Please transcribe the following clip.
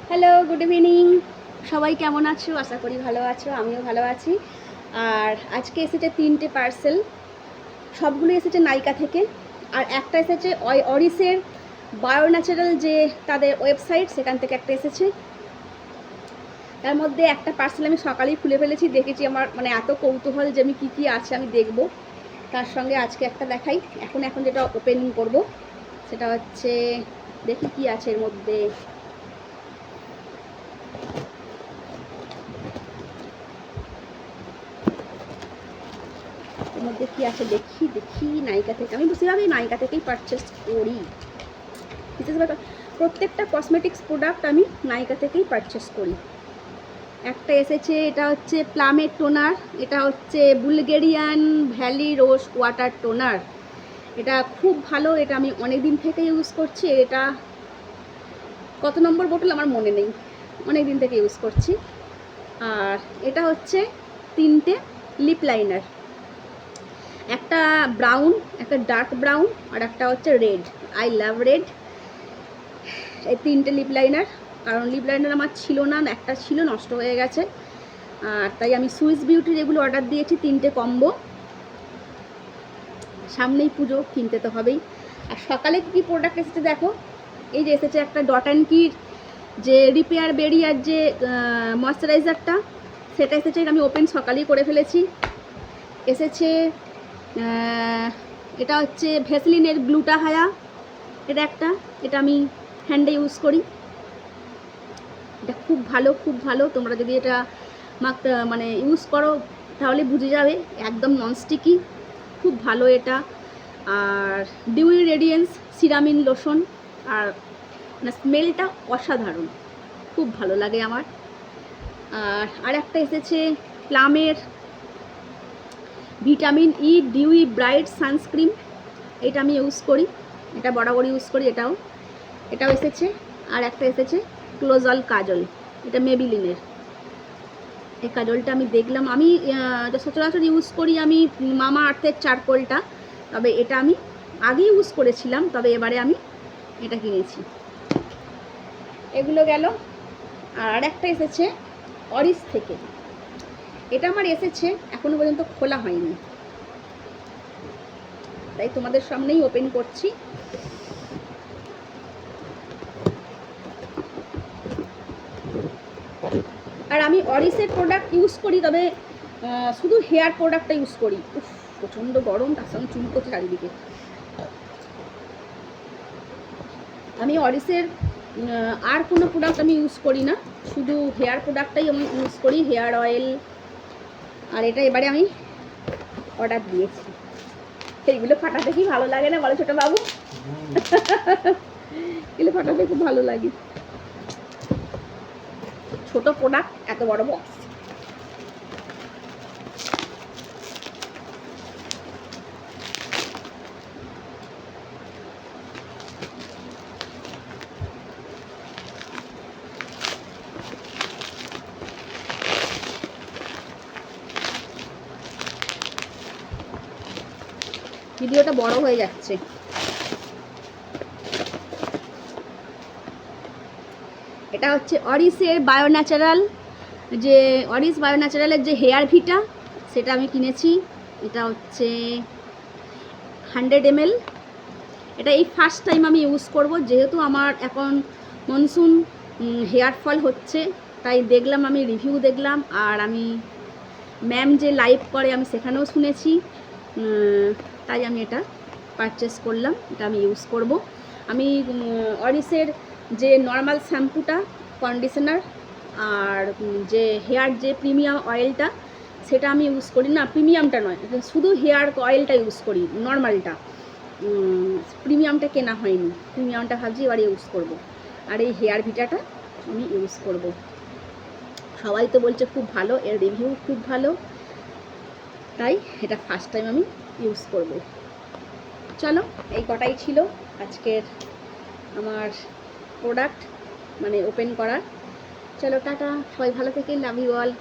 Hello, good evening. সবাই কেমন আছো? আশা করি ভালো আছো, আমিও ভালো আছি। আর আজকে এসেছে 3টে পার্সেল, সবগুলো এসেছে নাইকা থেকে। আর একটা এসেছে অরিসের বায়ো ন্যাচারাল, যে তাদের ওয়েবসাইট, সেখান থেকে একটা এসেছে। তার মধ্যে একটা পার্সেল আমি সকালেই খুলে ফেলেছি, দেখেছি আমার মানে এত কৌতূহল যে আমি কী আছে আমি দেখব। তার সঙ্গে আজকে একটা দেখাই। এখন যেটা ওপেনিং করব সেটা হচ্ছে, দেখি কি আছে এর মধ্যে। এর মধ্যে কি আছে দেখি নাইকা থেকে। আমি বেশিরভাগই নাইকা থেকেই পারচেস করি, বিশেষভাবে প্রত্যেকটা কসমেটিক্স প্রোডাক্ট আমি নাইকা থেকেই পারচেস করি। একটা এসেছে, এটা হচ্ছে প্লামের টোনার, এটা হচ্ছে Bulgarian valley rose water toner. এটা খুব ভালো, এটা আমি অনেক দিন থেকে ইউজ করছি। এটা কত নম্বর বোতল আমার মনে নেই, অনেক দিন থেকে ইউজ করছি। আর এটা হচ্ছে 3টে লিপ লাইনার, একটা ব্রাউন, একটা ডার্ক ব্রাউন, আর একটা হচ্ছে রেড। I love red. এই 3টে লিপ লাইনার, কারণ লিপ লাইনার আমার ছিল না, একটা ছিল, নষ্ট হয়ে গেছে। আর তাই আমি সুইস বিউটির এগুলো অর্ডার দিয়েছি, 3টে কম্বো। সামনেই পুজো, কিনতে তো হবেই। আর সকালে কী প্রোডাক্ট এসেছে দেখো। এই যে এসেছে একটা ডট অ্যান্ড কির যে রিপেয়ার বেরিয়ার যে ময়শ্চারাইজারটা, সেটা এসেছে। আমি ওপেন সকালেই করে ফেলেছি। এসেছে এটা হচ্ছে ভেসলিনের গ্লুটা হায়া, এটা আমি হ্যান্ডে ইউজ করি। এটা খুব ভালো। তোমরা যদি এটা মানে ইউজ করো তাহলে বুঝে যাবে, একদম ননস্টিকি, খুব ভালো এটা। আর ডিউই রেডিয়েন্স সিরামিন লোশন, আর মানে স্মেলটা অসাধারণ, খুব ভালো লাগে আমার। আর একটা এসেছে প্লামের vitamin E dewy bright sunscreen, এটা আমি ইউজ করি, এটা বরাবর ইউজ করি। এটাও এসেছে। আর একটা এসেছে ক্লোজাল কাজল, এটা মেবিলিনের। এই কাজলটা আমি দেখলাম, আমি সচরাচর ইউজ করি আমি মামা আর্থের চারকোলটা, তবে এটা আমি আগে ইউজ করেছিলাম, তবে এবারে আমি এটা কিনেছি। এগুলো গেল। আর একটা এসেছে অরিস থেকে, এটা আমার এসেছে, এখনো পর্যন্ত খোলা হয়নি, তাই তোমাদের সামনেই ওপেন করছি। আর আমি অরিসের প্রোডাক্ট ইউজ করি, তবে শুধু হেয়ার প্রোডাক্টটা ইউজ করি। প্রচণ্ড গরম, তার সঙ্গে চুল করছে চারিদিকে। আমি অরিসের আর কোনো প্রোডাক্ট আমি ইউজ করি না, শুধু হেয়ার প্রোডাক্টটাই আমি ইউজ করি, হেয়ার অয়েল। আর এটা এবারে আমি অর্ডার দিয়েছি। এইগুলো ফাটাতে কি ভালো লাগে না বলো ছোটো বাবু? এগুলো ফাটাতে খুব ভালো লাগে। ছোট প্রোডাক্ট, এত বড় বক্স। ভিডিওটা বড় হয়ে যাচ্ছে। এটা হচ্ছে অরিসের বায়ো ন্যাচারাল, যে অরিস বায়ো ন্যাচারালের যে হেয়ার ভিটা, সেটা আমি কিনেছি। এটা হচ্ছে 100 ml। এটা এই ফার্স্ট টাইম আমি ইউজ করব, যেহেতু আমার এখন মনসুন হেয়ার ফল হচ্ছে, তাই দেখলাম, আমি রিভিউ দেখলাম। আর আমি ম্যাম যে লাইভ করে আমি সেখানেও শুনেছি, তাই আমি এটা পারচেস করলাম। এটা আমি ইউজ করব। আমি অরিসের যে নর্মাল শ্যাম্পুটা, কন্ডিশনার, আর যে হেয়ার যে প্রিমিয়াম অয়েলটা, সেটা আমি ইউজ করি না। প্রিমিয়ামটা নয়, শুধু হেয়ার অয়েলটা ইউজ করি, নর্মালটা। প্রিমিয়ামটা কেনা হয়নি, প্রিমিয়ামটা ভাবছি এবার ইউজ করব। আর এই হেয়ার ভিটাটা আমি ইউজ করব। সবাই তো বলছে খুব ভালো, এর রিভিউ খুব ভালো, তাই এটা ফার্স্ট টাইম আমি ইউজ করব। চলো, এই কটাই ছিল আজকের আমার প্রোডাক্ট, মানে ওপেন করার। চলো টাটা, সবাই ভালো থেকে, লাভ ইউ অল।